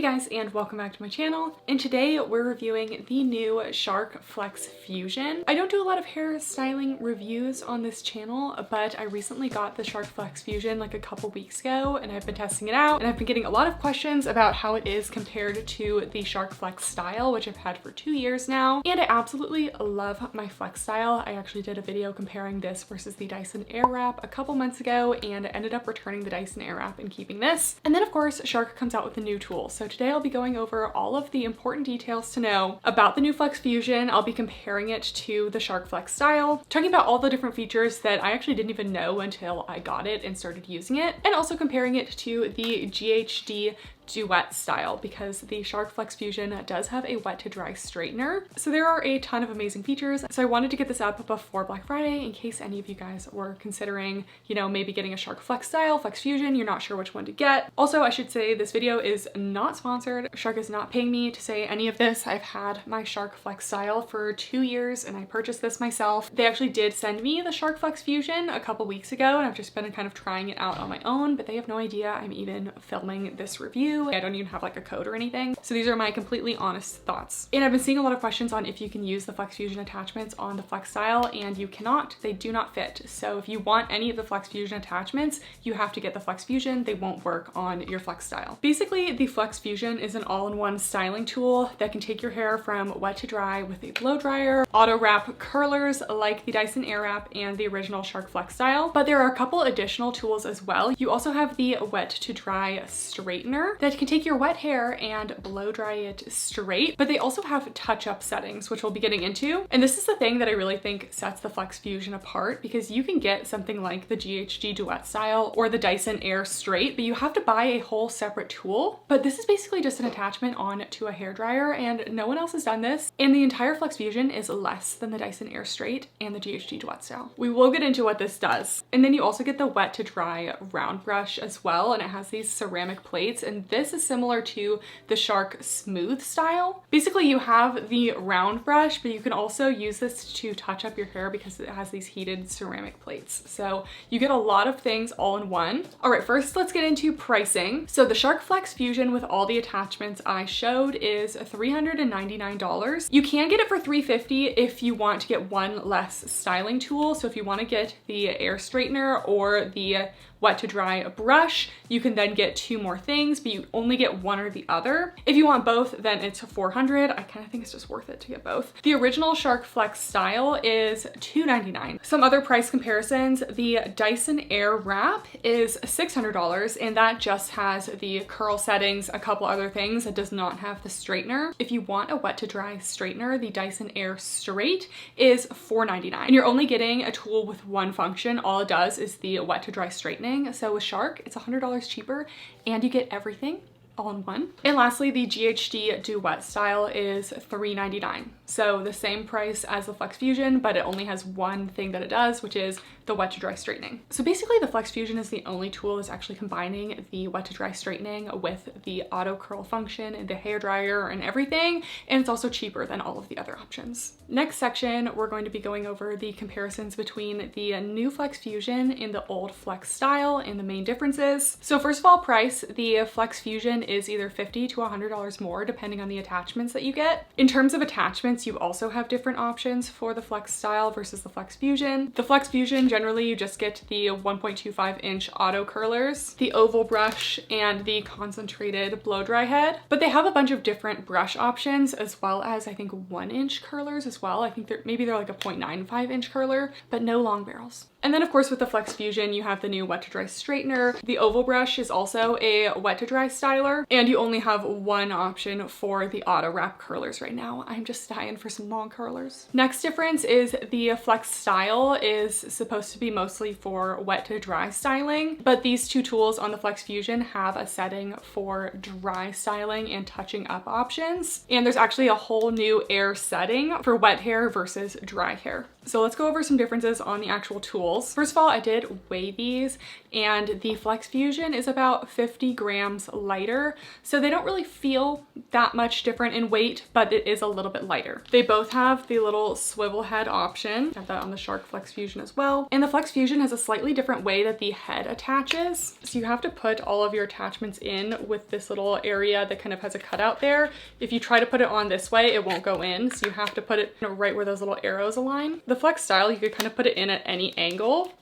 Hey guys, and welcome back to my channel. And today we're reviewing the new Shark FlexFusion. I don't do a lot of hair styling reviews on this channel, but I recently got the Shark FlexFusion like a couple weeks ago and I've been testing it out and I've been getting a lot of questions about how it is compared to the Shark FlexStyle, which I've had for 2 years now. And I absolutely love my FlexStyle. I actually did a video comparing this versus the Dyson Airwrap a couple months ago and I ended up returning the Dyson Airwrap and keeping this. And then of course, Shark comes out with a new tool. So today I'll be going over all of the important details to know about the new FlexFusion. I'll be comparing it to the Shark FlexStyle, talking about all the different features that I actually didn't even know until I got it and started using it, and also comparing it to the GHD Duet Style because the Shark FlexFusion does have a wet to dry straightener. So there are a ton of amazing features. So I wanted to get this up before Black Friday in case any of you guys were considering, you know, maybe getting a Shark FlexStyle, FlexFusion, you're not sure which one to get. Also, I should say this video is not sponsored. Shark is not paying me to say any of this. I've had my Shark FlexStyle for 2 years and I purchased this myself. They actually did send me the Shark FlexFusion a couple weeks ago and I've just been kind of trying it out on my own, but they have no idea I'm even filming this review. I don't even have like a code or anything. So these are my completely honest thoughts. And I've been seeing a lot of questions on if you can use the FlexFusion attachments on the FlexStyle, and you cannot. They do not fit. So if you want any of the FlexFusion attachments, you have to get the FlexFusion. They won't work on your FlexStyle. Basically, the FlexFusion is an all-in-one styling tool that can take your hair from wet to dry with a blow dryer, auto wrap curlers like the Dyson Airwrap and the original Shark FlexStyle. But there are a couple additional tools as well. You also have the wet to dry straightener that can take your wet hair and blow dry it straight, but they also have touch-up settings, which we'll be getting into. And this is the thing that I really think sets the FlexFusion apart, because you can get something like the GHD Duet Style or the Dyson AirStrait, but you have to buy a whole separate tool. But this is basically just an attachment on to a hairdryer, and no one else has done this. And the entire FlexFusion is less than the Dyson AirStrait and the GHD Duet Style. We will get into what this does. And then you also get the wet to dry round brush as well, and it has these ceramic plates, and this is similar to the Shark Smooth Style. Basically, you have the round brush, but you can also use this to touch up your hair because it has these heated ceramic plates. So you get a lot of things all in one. All right, first let's get into pricing. So the Shark FlexFusion with all the attachments I showed is $399. You can get it for $350 if you want to get one less styling tool. So if you want to get the air straightener or the wet to dry brush, you can then get 2 more things, but you only get one or the other. If you want both, then it's $400. I kind of think it's just worth it to get both. The original Shark FlexStyle is $299. Some other price comparisons, the Dyson Airwrap is $600, and that just has the curl settings, a couple other things. It does not have the straightener. If you want a wet to dry straightener, the Dyson AirStrait is $499. And you're only getting a tool with one function. All it does is the wet to dry straightening. So with Shark, it's $100 cheaper and you get everything all in one. And lastly, the GHD Duet Style is $399. So the same price as the FlexFusion, but it only has one thing that it does, which is the wet to dry straightening. So basically the FlexFusion is the only tool that's actually combining the wet to dry straightening with the auto curl function and the hair dryer and everything. And it's also cheaper than all of the other options. Next section, we're going to be going over the comparisons between the new FlexFusion and the old FlexStyle and the main differences. So first of all, price, the FlexFusion is either $50 to $100 more depending on the attachments that you get. In terms of attachments, you also have different options for the FlexStyle versus the FlexFusion. The FlexFusion, generally you just get the 1.25-inch auto curlers, the oval brush, and the concentrated blow dry head. But they have a bunch of different brush options, as well as I think 1-inch curlers as well. I think maybe they're like a 0.95-inch curler, but no long barrels. And then of course with the FlexFusion, you have the new wet to dry straightener. The oval brush is also a wet to dry styler, and you only have one option for the auto wrap curlers right now. I'm just dying for some long curlers. Next difference is the FlexStyle is supposed to be mostly for wet to dry styling, but these two tools on the FlexFusion have a setting for dry styling and touching up options. And there's actually a whole new air setting for wet hair versus dry hair. So let's go over some differences on the actual tools. First of all, I did weigh these, and the FlexFusion is about 50 grams lighter. So they don't really feel that much different in weight, but it is a little bit lighter. They both have the little swivel head option. Got that on the Shark FlexFusion as well. And the FlexFusion has a slightly different way that the head attaches. So you have to put all of your attachments in with this little area that kind of has a cutout there. If you try to put it on this way, it won't go in. So you have to put it right where those little arrows align. The FlexStyle, you could kind of put it in at any angle.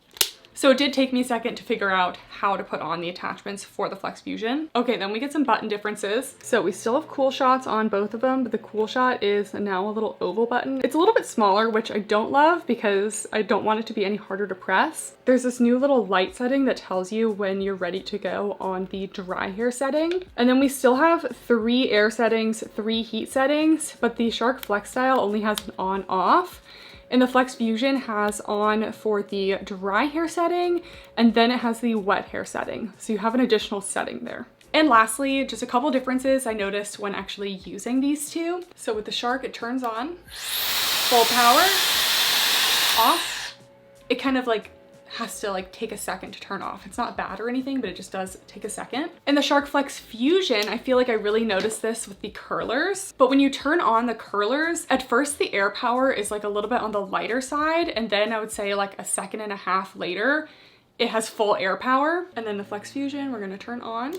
So it did take me a second to figure out how to put on the attachments for the FlexFusion. Okay, then we get some button differences. So we still have cool shots on both of them, but the cool shot is now a little oval button. It's a little bit smaller, which I don't love because I don't want it to be any harder to press. There's this new little light setting that tells you when you're ready to go on the dry hair setting. And then we still have 3 air settings, 3 heat settings, but the Shark FlexStyle only has an on-off. And the FlexFusion has on for the dry hair setting, and then it has the wet hair setting. So you have an additional setting there. And lastly, just a couple differences I noticed when actually using these two. So with the Shark, it turns on, full power, off. It kind of like has to like take a second to turn off. It's not bad or anything, but it just does take a second. And the Shark FlexFusion, I feel like I really noticed this with the curlers, but when you turn on the curlers, at first the air power is like a little bit on the lighter side, and then I would say like a second and a half later, it has full air power. And then the FlexFusion, we're gonna turn on.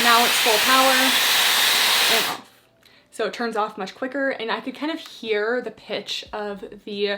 Now it's full power and off. So it turns off much quicker, and I could kind of hear the pitch of the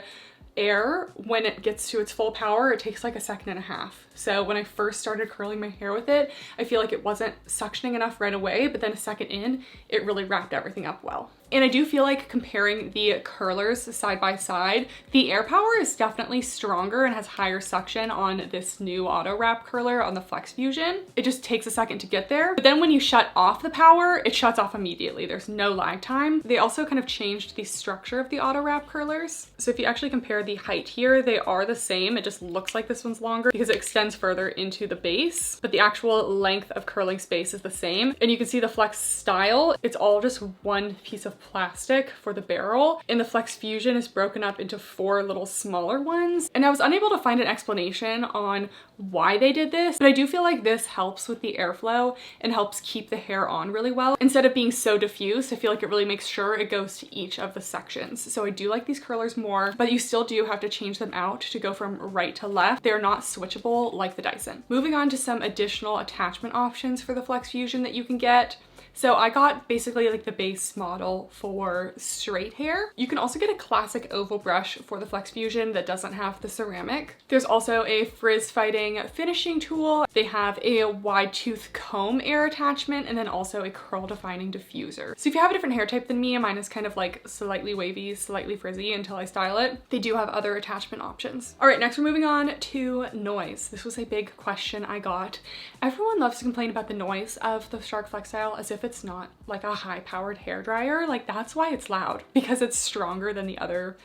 air when it gets to its full power. It takes like a second and a half. So when I first started curling my hair with it, I feel like it wasn't suctioning enough right away, but then a second in, it really wrapped everything up well. And I do feel like comparing the curlers side by side, the air power is definitely stronger and has higher suction on this new auto wrap curler on the FlexFusion. It just takes a second to get there. But then when you shut off the power, it shuts off immediately. There's no lag time. They also kind of changed the structure of the auto wrap curlers. So if you actually compare the height here, they are the same. It just looks like this one's longer because it extends further into the base, but the actual length of curling space is the same. And you can see the FlexStyle, it's all just one piece of plastic for the barrel, and the FlexFusion is broken up into 4 little smaller ones. And I was unable to find an explanation on why they did this, but I do feel like this helps with the airflow and helps keep the hair on really well. Instead of being so diffuse, I feel like it really makes sure it goes to each of the sections. So I do like these curlers more, but you still do have to change them out to go from right to left. They're not switchable like the Dyson. Moving on to some additional attachment options for the FlexFusion that you can get. So I got basically like the base model for straight hair. You can also get a classic oval brush for the FlexFusion that doesn't have the ceramic. There's also a frizz fighting finishing tool. They have a wide tooth comb air attachment, and then also a curl defining diffuser. So if you have a different hair type than me, and mine is kind of like slightly wavy, slightly frizzy until I style it, they do have other attachment options. All right, next we're moving on to noise. This was a big question I got. Everyone loves to complain about the noise of the Shark FlexStyle as if it's not like a high-powered hairdryer. Like, that's why it's loud, because it's stronger than the other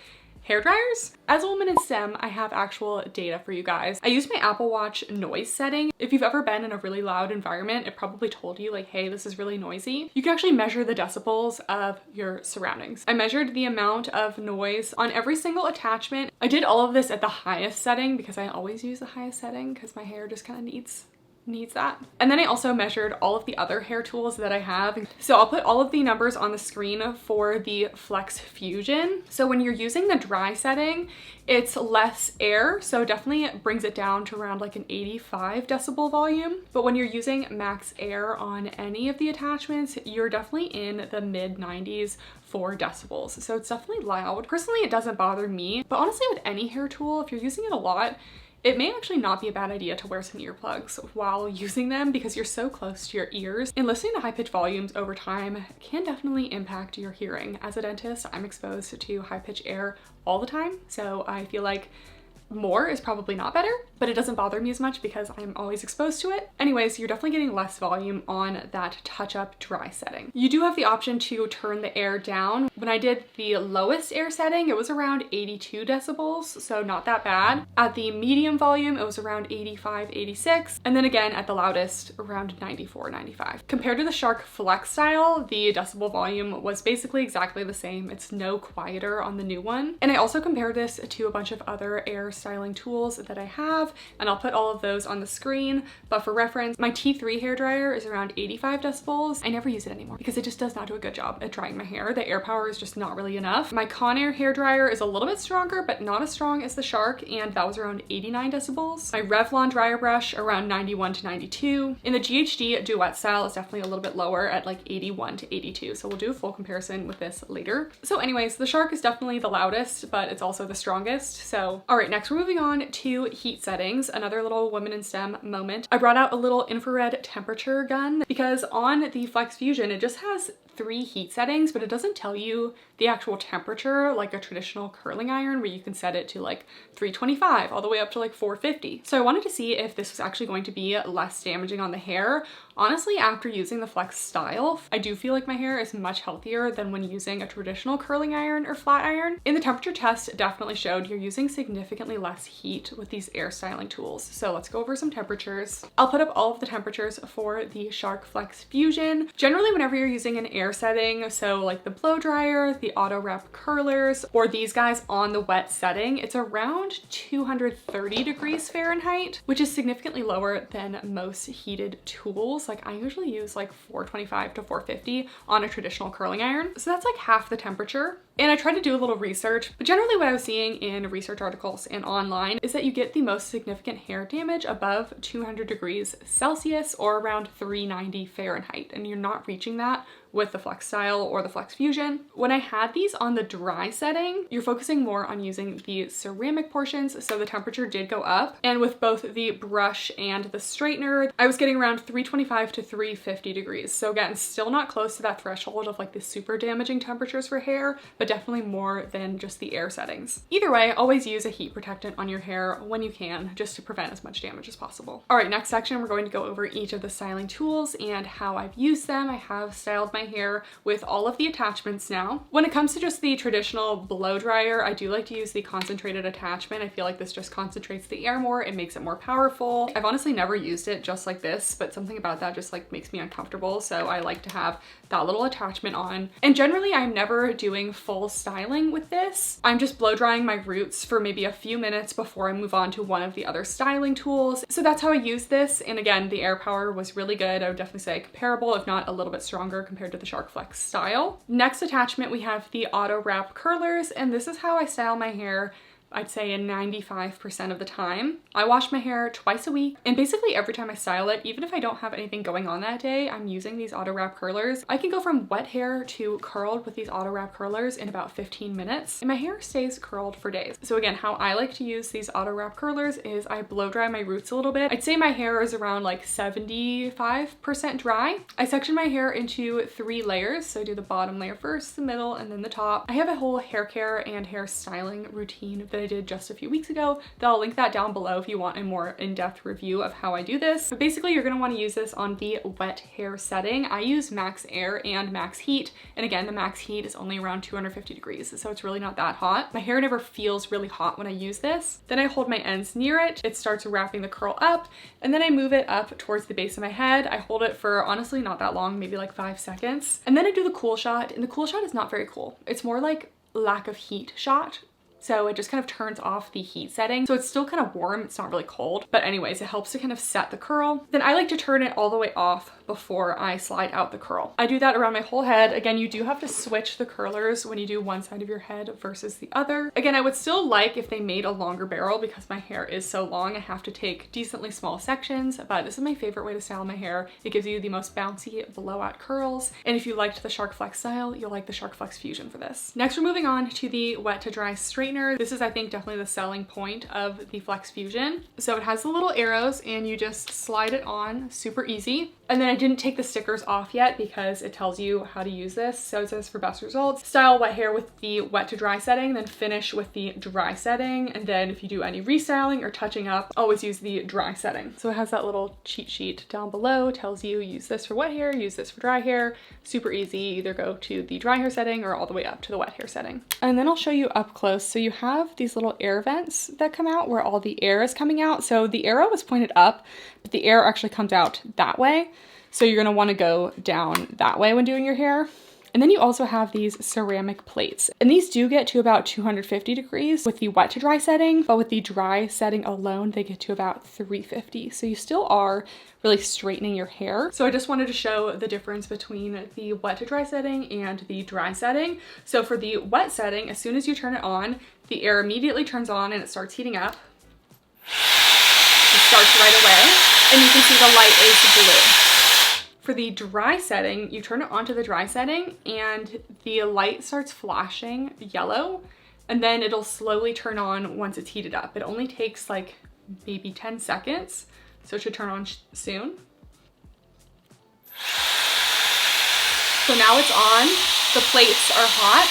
hair dryers. As a woman in STEM, I have actual data for you guys. I used my Apple Watch noise setting. If you've ever been in a really loud environment, it probably told you like, hey, this is really noisy. You can actually measure the decibels of your surroundings. I measured the amount of noise on every single attachment. I did all of this at the highest setting because I always use the highest setting because my hair just kind of needs that. And then I also measured all of the other hair tools that I have. So I'll put all of the numbers on the screen for the FlexFusion. So when you're using the dry setting, it's less air, so definitely brings it down to around like an 85 decibel volume. But when you're using max air on any of the attachments, you're definitely in the mid 90s for decibels. So it's definitely loud. Personally, it doesn't bother me, but honestly with any hair tool, if you're using it a lot, it may actually not be a bad idea to wear some earplugs while using them because you're so close to your ears, and listening to high-pitched volumes over time can definitely impact your hearing. As a dentist, I'm exposed to high-pitched air all the time, so I feel like more is probably not better. but it doesn't bother me as much because I'm always exposed to it. Anyways, you're definitely getting less volume on that touch-up dry setting. You do have the option to turn the air down. When I did the lowest air setting, it was around 82 decibels, so not that bad. At the medium volume, it was around 85, 86, and then again at the loudest, around 94, 95. Compared to the Shark FlexStyle, the decibel volume was basically exactly the same. It's no quieter on the new one. And I also compared this to a bunch of other air styling tools that I have, and I'll put all of those on the screen. But for reference, my T3 hairdryer is around 85 decibels. I never use it anymore because it just does not do a good job at drying my hair. The air power is just not really enough. My Conair hairdryer is a little bit stronger, but not as strong as the Shark, and that was around 89 decibels. My Revlon dryer brush around 91 to 92. In the GHD Duet Style, it's definitely a little bit lower at like 81 to 82. So we'll do a full comparison with this later. So anyways, the Shark is definitely the loudest, but it's also the strongest. So all right, next we're moving on to heat settings, another little women in STEM moment. I brought out a little infrared temperature gun because on the FlexFusion, it just has 3 heat settings, but it doesn't tell you the actual temperature like a traditional curling iron where you can set it to like 325 all the way up to like 450. So I wanted to see if this was actually going to be less damaging on the hair. Honestly, after using the FlexStyle, I do feel like my hair is much healthier than when using a traditional curling iron or flat iron. In the temperature test, it definitely showed you're using significantly less heat with these air styling tools. So let's go over some temperatures. I'll put up all of the temperatures for the Shark FlexFusion. Generally, whenever you're using an air setting, so like the blow dryer, the auto wrap curlers, or these guys on the wet setting, it's around 230 degrees Fahrenheit, which is significantly lower than most heated tools. Like I usually use like 425 to 450 on a traditional curling iron. So that's like half the temperature. And I tried to do a little research, but generally what I was seeing in research articles and online is that you get the most significant hair damage above 200 degrees Celsius or around 390 Fahrenheit. And you're not reaching that with the FlexStyle or the FlexFusion. When I had these on the dry setting, you're focusing more on using the ceramic portions, so the temperature did go up. And with both the brush and the straightener, I was getting around 325 to 350 degrees. So again, still not close to that threshold of like the super damaging temperatures for hair, but definitely more than just the air settings. Either way, always use a heat protectant on your hair when you can, just to prevent as much damage as possible. All right, next section, we're going to go over each of the styling tools and how I've used them. I have styled my hair with all of the attachments now. When it comes to just the traditional blow dryer, I do like to use the concentrated attachment. I feel like this just concentrates the air more. It makes it more powerful. I've honestly never used it just like this, but something about that just like makes me uncomfortable. So I like to have that little attachment on. And generally I'm never doing full styling with this. I'm just blow drying my roots for maybe a few minutes before I move on to one of the other styling tools. So that's how I use this. And again, the air power was really good. I would definitely say comparable, if not a little bit stronger compared to the Shark FlexStyle. Next attachment, we have the auto wrap curlers, and this is how I style my hair. I'd say in 95% of the time. I wash my hair twice a week, and basically every time I style it, even if I don't have anything going on that day, I'm using these auto wrap curlers. I can go from wet hair to curled with these auto wrap curlers in about 15 minutes, and my hair stays curled for days. So again, how I like to use these auto wrap curlers is I blow dry my roots a little bit. I'd say my hair is around like 75% dry. I section my hair into 3 layers. So I do the bottom layer first, the middle, and then the top. I have a whole hair care and hair styling routine that I did just a few weeks ago that I'll link that down below if you want a more in-depth review of how I do this. But basically you're going to want to use this on the wet hair setting. I use max air and max heat, and again the max heat is only around 250 degrees, so it's really not that hot. My hair never feels really hot when I use this. Then I hold my ends near it. It starts wrapping the curl up, and then I move it up towards the base of my head. I hold it for honestly not that long, maybe like 5 seconds, and then I do the cool shot, and the cool shot is not very cool. It's more like lack of heat shot. So it just kind of turns off the heat setting. So it's still kind of warm, it's not really cold. But anyways, it helps to kind of set the curl. Then I like to turn it all the way off before I slide out the curl. I do that around my whole head. Again, you do have to switch the curlers when you do one side of your head versus the other. Again, I would still like if they made a longer barrel because my hair is so long, I have to take decently small sections, but this is my favorite way to style my hair. It gives you the most bouncy blowout curls. And if you liked the Shark FlexStyle, you'll like the Shark FlexFusion for this. Next, we're moving on to the wet to dry straightener. This is, I think, definitely the selling point of the FlexFusion. So it has the little arrows and you just slide it on super easy. And then I didn't take the stickers off yet because it tells you how to use this. So it says for best results, style wet hair with the wet to dry setting, then finish with the dry setting. And then if you do any restyling or touching up, always use the dry setting. So it has that little cheat sheet down below, tells you use this for wet hair, use this for dry hair. Super easy, either go to the dry hair setting or all the way up to the wet hair setting. And then I'll show you up close. So you have these little air vents that come out where all the air is coming out. So the arrow is pointed up, but the air actually comes out that way. So you're gonna wanna go down that way when doing your hair. And then you also have these ceramic plates. And these do get to about 250 degrees with the wet to dry setting, but with the dry setting alone, they get to about 350. So you still are really straightening your hair. So I just wanted to show the difference between the wet to dry setting and the dry setting. So for the wet setting, as soon as you turn it on, the air immediately turns on and it starts heating up. It starts right away, and you can see the light is blue. For the dry setting, you turn it onto the dry setting and the light starts flashing yellow, and then it'll slowly turn on once it's heated up. It only takes like maybe 10 seconds, so it should turn on soon. So now it's on. The plates are hot,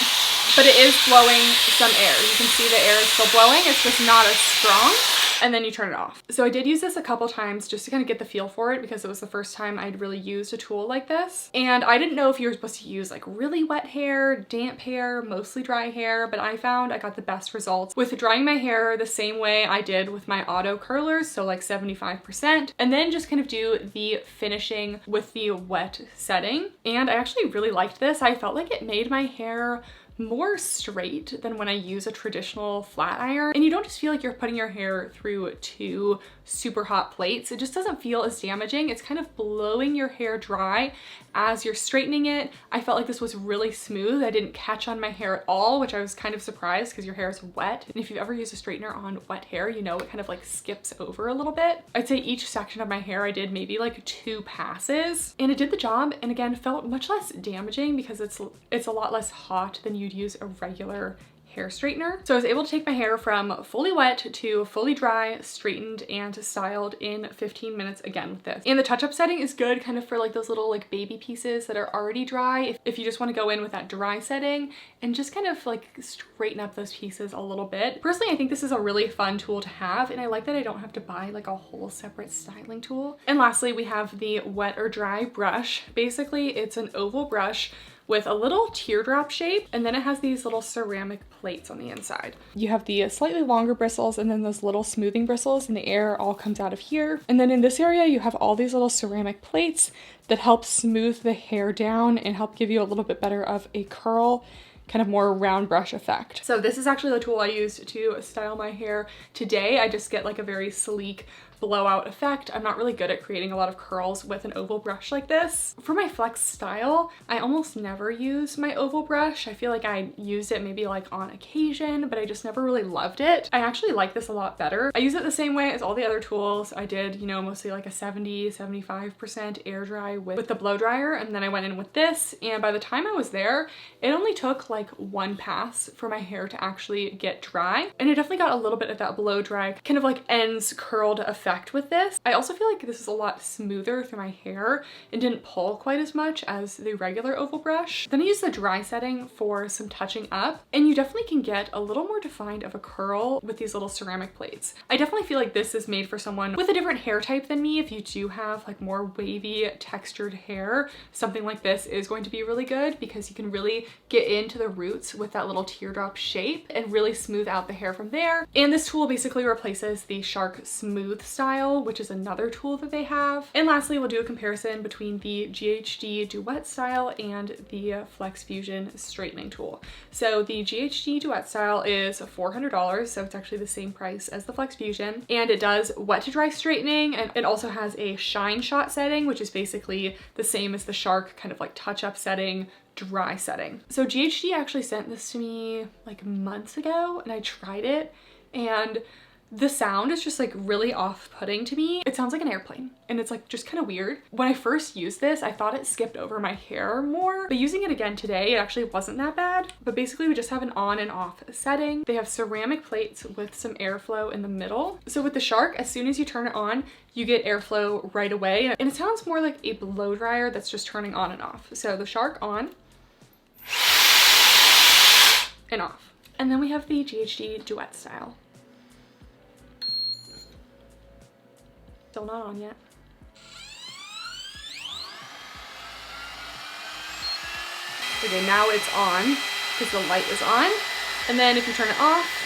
but it is blowing some air. You can see the air is still blowing, it's just not as strong. And then you turn it off. So I did use this a couple times just to kind of get the feel for it because it was the first time I'd really used a tool like this. And I didn't know if you were supposed to use like really wet hair, damp hair, mostly dry hair, but I found I got the best results with drying my hair the same way I did with my auto curlers, so like 75%, and then just kind of do the finishing with the wet setting. And I actually really liked this. I felt like it made my hair more straight than when I use a traditional flat iron. And you don't just feel like you're putting your hair through two super hot plates. It just doesn't feel as damaging. It's kind of blowing your hair dry as you're straightening it. I felt like this was really smooth. I didn't catch on my hair at all, which I was kind of surprised because your hair is wet. And if you've ever used a straightener on wet hair, you know it kind of like skips over a little bit. I'd say each section of my hair I did maybe like 2 passes, and it did the job. And again, felt much less damaging because it's a lot less hot than you'd use a regular hair straightener. So I was able to take my hair from fully wet to fully dry, straightened, and styled in 15 minutes again with this. And the touch-up setting is good kind of for like those little like baby pieces that are already dry. If you just want to go in with that dry setting and just kind of like straighten up those pieces a little bit. Personally, I think this is a really fun tool to have, and I like that I don't have to buy like a whole separate styling tool. And lastly, we have the wet or dry brush. Basically, it's an oval brush with a little teardrop shape, and then it has these little ceramic plates on the inside. You have the slightly longer bristles and then those little smoothing bristles, and the air all comes out of here. And then in this area, you have all these little ceramic plates that help smooth the hair down and help give you a little bit better of a curl, kind of more round brush effect. So this is actually the tool I used to style my hair today. I just get like a very sleek blowout effect. I'm not really good at creating a lot of curls with an oval brush like this. For my FlexStyle, I almost never use my oval brush. I feel like I used it maybe like on occasion, but I just never really loved it. I actually like this a lot better. I use it the same way as all the other tools. I did, you know, mostly like a 70-75% air dry with the blow dryer, and then I went in with this, and by the time I was there, it only took like 1 pass for my hair to actually get dry. And I definitely got a little bit of that blow dry, kind of like ends curled effect with this. I also feel like this is a lot smoother through my hair and didn't pull quite as much as the regular oval brush. Then I used the dry setting for some touching up, and you definitely can get a little more defined of a curl with these little ceramic plates. I definitely feel like this is made for someone with a different hair type than me. If you do have like more wavy textured hair, something like this is going to be really good because you can really get into the roots with that little teardrop shape and really smooth out the hair from there. And this tool basically replaces the Shark Smooth Style, which is another tool that they have. And lastly, we'll do a comparison between the GHD Duet Style and the FlexFusion straightening tool. So the GHD Duet Style is $400, so it's actually the same price as the FlexFusion, and it does wet to dry straightening, and it also has a shine shot setting, which is basically the same as the Shark kind of like touch-up setting, dry setting. So GHD actually sent this to me like months ago, and I tried it, and The sound is just like really off-putting to me. It sounds like an airplane and it's like just kind of weird. When I first used this, I thought it skipped over my hair more, but using it again today, it actually wasn't that bad. But basically we just have an on and off setting. They have ceramic plates with some airflow in the middle. So with the Shark, as soon as you turn it on, you get airflow right away. And it sounds more like a blow dryer that's just turning on and off. So the Shark on and off. And then we have the GHD Duet Style. Still not on yet. Okay, now it's on because the light is on. And then if you turn it off,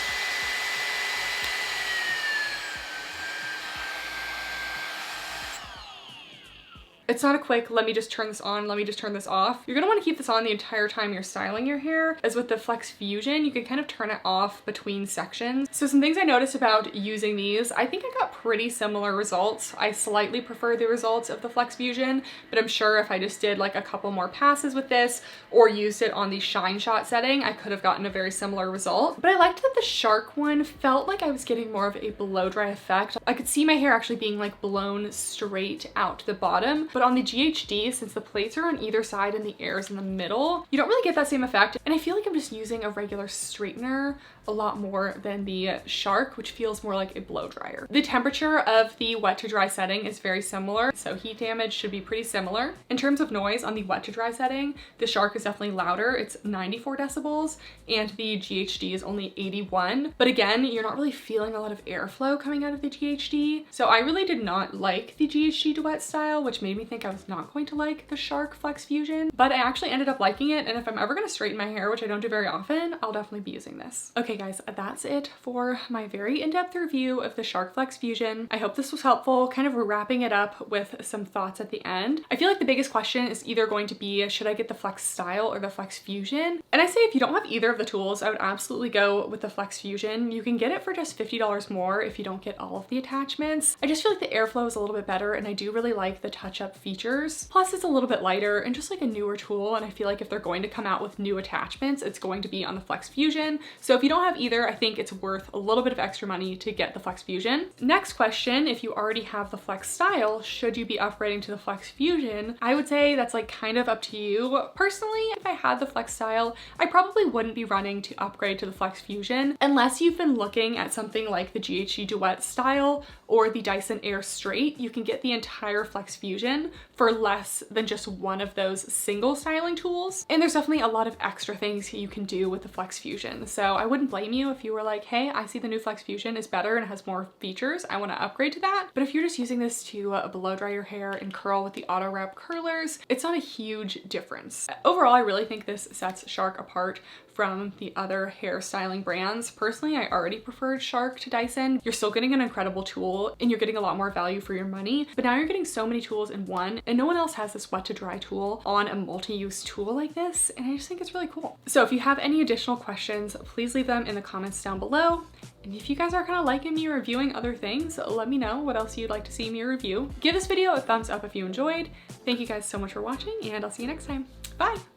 it's not a quick, let me just turn this on, let me just turn this off. You're gonna wanna keep this on the entire time you're styling your hair. As with the FlexFusion, you can kind of turn it off between sections. So some things I noticed about using these, I think I got pretty similar results. I slightly prefer the results of the FlexFusion, but I'm sure if I just did like a couple more passes with this or used it on the shine shot setting, I could have gotten a very similar result. But I liked that the Shark one felt like I was getting more of a blow dry effect. I could see my hair actually being like blown straight out to the bottom. But on the GHD, since the plates are on either side and the air is in the middle, you don't really get that same effect. And I feel like I'm just using a regular straightener a lot more than the Shark, which feels more like a blow dryer. The temperature of the wet to dry setting is very similar, so heat damage should be pretty similar. In terms of noise on the wet to dry setting, the Shark is definitely louder. It's 94 decibels and the GHD is only 81. But again, you're not really feeling a lot of airflow coming out of the GHD. So I really did not like the GHD Duet Style, which made me think I was not going to like the Shark FlexFusion, but I actually ended up liking it. And if I'm ever gonna straighten my hair, which I don't do very often, I'll definitely be using this. Okay guys, that's it for my very in-depth review of the Shark FlexFusion. I hope this was helpful, kind of wrapping it up with some thoughts at the end. I feel like the biggest question is either going to be, should I get the FlexStyle or the FlexFusion? And I say if you don't have either of the tools, I would absolutely go with the FlexFusion. You can get it for just $50 more if you don't get all of the attachments. I just feel like the airflow is a little bit better and I do really like the touch-up features. Plus it's a little bit lighter and just like a newer tool, and I feel like if they're going to come out with new attachments, it's going to be on the FlexFusion. So if you don't have either, I think it's worth a little bit of extra money to get the FlexFusion. Next question, if you already have the FlexStyle, should you be upgrading to the FlexFusion? I would say that's like kind of up to you. Personally, if I had the FlexStyle, I probably wouldn't be running to upgrade to the FlexFusion unless you've been looking at something like the GHD Duet Style or the Dyson AirStrait. You can get the entire FlexFusion for less than just one of those single styling tools. And there's definitely a lot of extra things you can do with the FlexFusion. So I wouldn't blame you if you were like, hey, I see the new FlexFusion is better and has more features, I want to upgrade to that. But if you're just using this to blow dry your hair and curl with the auto wrap curlers, it's not a huge difference. Overall, I really think this sets Shark apart from the other hair styling brands. Personally, I already preferred Shark to Dyson. You're still getting an incredible tool and you're getting a lot more value for your money, but now you're getting so many tools in one, and no one else has this wet to dry tool on a multi-use tool like this, and I just think it's really cool. So if you have any additional questions, please leave them in the comments down below. And if you guys are kind of liking me reviewing other things, let me know what else you'd like to see me review. Give this video a thumbs up if you enjoyed. Thank you guys so much for watching, and I'll see you next time. Bye!